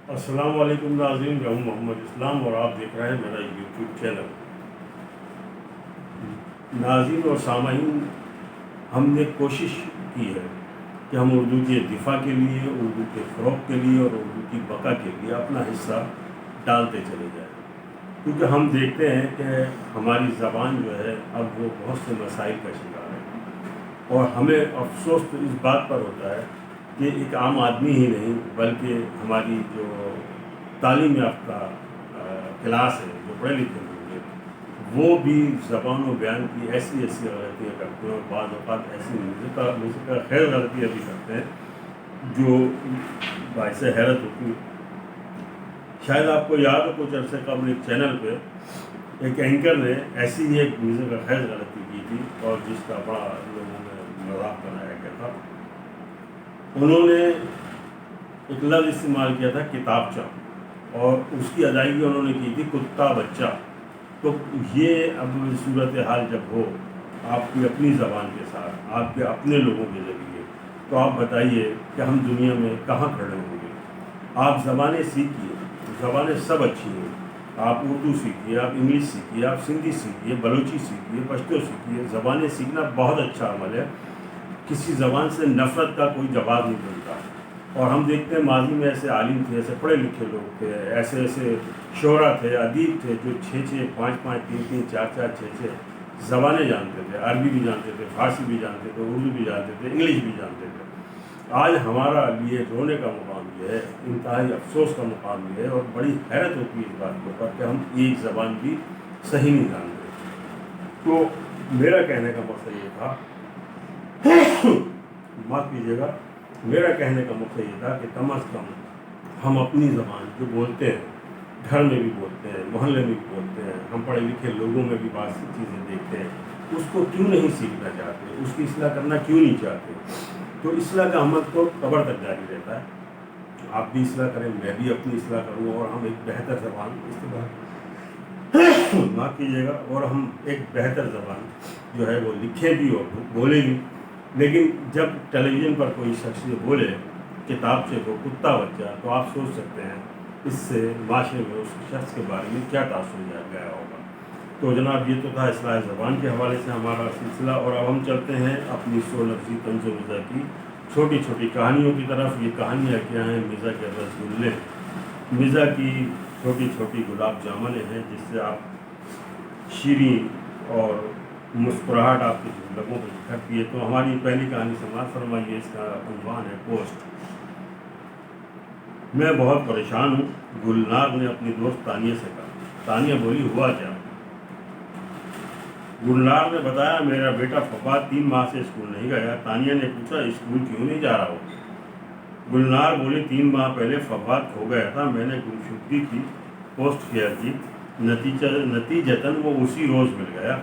السلام علیکم ناظرین، میں ہوں محمد اسلام اور آپ دیکھ رہے ہیں میرا یوٹیوب چینل۔ ناظرین اور سامعین، ہم نے کوشش کی ہے کہ ہم اردو کے دفاع کے لیے، اردو کے فروغ کے لیے اور اردو کی بقا کے لیے اپنا حصہ ڈالتے چلے جائیں، کیونکہ ہم دیکھتے ہیں کہ ہماری زبان جو ہے اب وہ بہت سے مسائل کا شکار ہے، اور ہمیں افسوس تو اس بات پر ہوتا ہے کہ ایک عام آدمی ہی نہیں بلکہ ہماری جو تعلیم یافتہ کلاس ہے، جو پڑھے لکھے لوگ ہیں، وہ بھی زبان و بیان کی ایسی غلطیاں کرتے ہیں، اور بعض اوقات ایسی موسیقی خیر غلطیاں بھی کرتے ہیں جو باعث حیرت ہوتی ہے۔ شاید آپ کو یاد ہو، کچھ عرصے قبل ایک چینل پہ ایک اینکر نے ایسی ہی ایک موسیقی خیر غلطی کی تھی، اور جس کا بڑا لوگوں نے مذاق بنایا گیا تھا۔ انہوں نے ایک لفظ استعمال کیا تھا کتابچہ، اور اس کی ادائیگی انہوں نے کی تھی کتا بچہ۔ تو یہ اب صورتحال جب ہو آپ کی اپنی زبان کے ساتھ، آپ کے اپنے لوگوں کے ذریعے، تو آپ بتائیے کہ ہم دنیا میں کہاں کھڑے ہوں گے؟ آپ زبانیں سیکھیے، زبانیں سب اچھی ہیں، آپ اردو سیکھیے، آپ انگلش سیکھیے، آپ سندھی سیکھیے، بلوچی سیکھیے، پشتو سیکھیے۔ زبانیں سیکھنا بہت اچھا عمل ہے، کسی زبان سے نفرت کا کوئی جواب نہیں بنتا۔ اور ہم دیکھتے ہیں ماضی میں ایسے عالم تھے، ایسے پڑھے لکھے لوگ تھے، ایسے شعراء تھے، ادیب تھے، جو 6 5 5 3 3 4 4 6 زبانیں جانتے تھے، عربی بھی جانتے تھے، فارسی بھی جانتے تھے، اردو بھی جانتے تھے، انگلش بھی جانتے تھے۔ آج ہمارا لیے رونے کا مقام یہ ہے، انتہائی افسوس کا مقام یہ ہے، اور بڑی حیرت ہوتی ہے اس بات کے اوپر کہ ہم ایک زبان بھی صحیح نہیں جانتے۔ تو میرا کہنے کا مقصد یہ تھا، معاف کیجیے گا، میرا کہنے کا مقصد یہ تھا کہ کم از کم ہم اپنی زبان جو بولتے ہیں، گھر میں بھی بولتے ہیں، محلے میں بھی بولتے ہیں، ہم پڑھے لکھے لوگوں میں بھی بعض چیزیں دیکھتے ہیں، اس کو کیوں نہیں سیکھنا چاہتے، اس کی اصلاح کرنا کیوں نہیں چاہتے؟ تو اصلاح کا عمل تو قبر تک جاری رہتا ہے۔ آپ بھی اصلاح کریں، میں بھی اپنی اصلاح کروں، اور ہم ایک بہتر زبان استعمال معاف کیجیے گا، اور ہم ایک بہتر زبان جو ہے وہ لکھیں بھی اور بولیں بھی۔ لیکن جب ٹیلی ویژن پر کوئی شخص یہ بولے کتابچے کو کتا بچہ، تو آپ سوچ سکتے ہیں اس سے معاشرے میں اس شخص کے بارے میں کیا تاثر گیا ہوگا۔ تو جناب، یہ تو تھا اصلاح زبان کے حوالے سے ہمارا سلسلہ، اور اب ہم چلتے ہیں اپنی 100 لفظی طنز و مزاح کی چھوٹی چھوٹی کہانیوں کی طرف۔ یہ کہانیاں کیا ہیں؟ مرزا کے رسگلے، مرزا کی چھوٹی چھوٹی گلاب جامنیں ہیں، جس سے آپ شیریں اور مسکراہٹ آپ کی لبوں پہ بکھرتی ہے۔ تو ہماری پہلی کہانی سماعت فرمائیے، اس کا عنوان ہے پوسٹ۔ میں بہت پریشان ہوں، گلنار نے اپنی دوست تانیہ سے کہا۔ تانیہ بولی، ہوا کیا؟ گلنار نے بتایا، میرا بیٹا فواد 3 ماہ سے اسکول نہیں گیا۔ تانیہ نے پوچھا، اسکول کیوں نہیں جا رہا ہو؟ گلنار بولی، 3 ماہ پہلے فواد کھو گیا تھا، میں نے گمشدگی کی پوسٹ کیا تھی، نتیجتاً وہ اسی روز مل گیا۔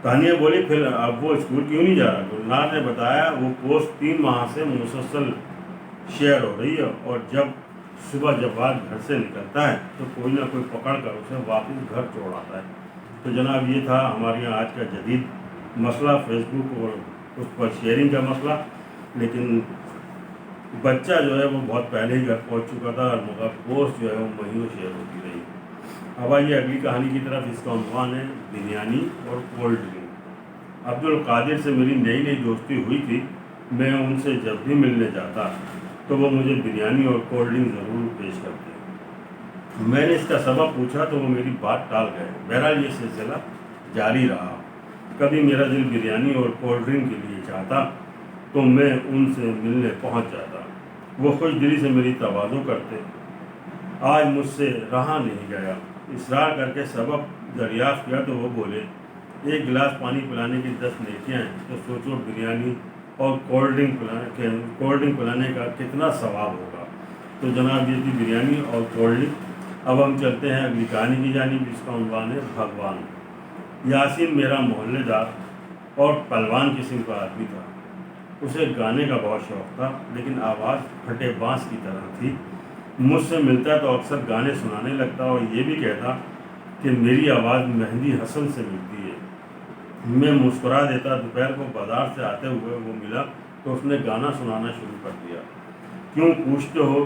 تانیہ بولی، پھر اب وہ اسکول کیوں نہیں جا رہا؟ گلنار نے بتایا، وہ پوسٹ 3 ماہ سے مسلسل شیئر ہو رہی ہے، اور صبح جب بعد گھر سے نکلتا ہے تو کوئی نہ کوئی پکڑ کر اسے واپس گھر چھوڑ آتا ہے۔ تو جناب، یہ تھا ہمارے یہاں آج کا جدید مسئلہ، فیس بک اور اس پر شیئرنگ کا مسئلہ۔ لیکن بچہ جو ہے وہ بہت پہلے ہی گھر پہنچ چکا تھا، اور مگر پوسٹ جو ہے وہ مہینوں شیئر ہوتی رہی۔ اب آئیے اگلی کہانی کی طرف۔ اس کا عنوان ہے بریانی اور کولڈ ڈرنک۔ عبدالقادر سے میری نئی نئی دوستی ہوئی تھی، میں ان سے جب بھی ملنے جاتا تو وہ مجھے بریانی اور کولڈ ڈرنک ضرور پیش کرتے۔ میں نے اس کا سبب پوچھا تو وہ میری بات ٹال گئے۔ بہرحال یہ سلسلہ جاری رہا۔ کبھی میرا دل بریانی اور کولڈ ڈرنک کے لیے چاہتا تو میں ان سے ملنے پہنچ جاتا، وہ خوش دلی سے میری تواضع کرتے۔ آج مجھ سے رہا نہیں گیا، اصرار کر کے سبب دریافت کیا تو وہ بولے، 1 گلاس پانی پلانے کی 10 نیکیاں ہیں، تو سوچو بریانی اور کولڈ ڈرنک پلانے کا کتنا ثواب ہوگا۔ تو جناب، یہ تھی بریانی اور کولڈ ڈرنک۔ اب ہم چلتے ہیں اگلی کہانی کی جانب، جس کا عنوان ہے بھگوان۔ یاسین میرا محلے دار اور پہلوان قسم کا آدمی تھا۔ اسے گانے کا بہت شوق تھا، لیکن آواز پھٹے بانس کی طرح تھی۔ مجھ سے ملتا تو اکثر گانے سنانے لگتا، اور یہ بھی کہتا کہ میری آواز مہندی حسن سے ملتی ہے۔ میں مسکرا دیتا۔ دوپہر کو بازار سے آتے ہوئے وہ ملا تو اس نے گانا سنانا شروع کر دیا۔ کیوں پوچھتے ہو؟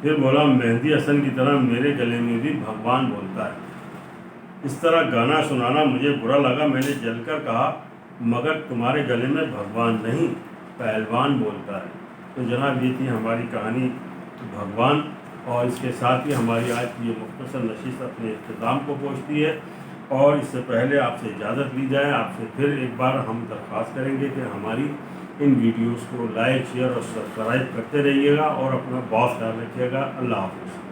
پھر بولا مہدی حسن کی طرح میرے گلے میں بھی بھگوان بولتا ہے۔ اس طرح گانا سنانا مجھے برا لگا، میں نے جل کر کہا مگر تمہارے گلے میں بھگوان نہیں پہلوان بولتا ہے۔ تو جناب یہ تھی ہماری کہانی بھگوان، اور اس کے ساتھ ہی ہماری آج کی یہ مختصر نشست اپنے اختتام کو پہنچتی ہے۔ اور اس سے پہلے آپ سے اجازت لی جائے، آپ سے پھر ایک بار ہم درخواست کریں گے کہ ہماری ان ویڈیوز کو لائک، شیئر اور سبسکرائب کرتے رہیے گا، اور اپنا بہت خیال رکھیے گا۔ اللہ حافظ۔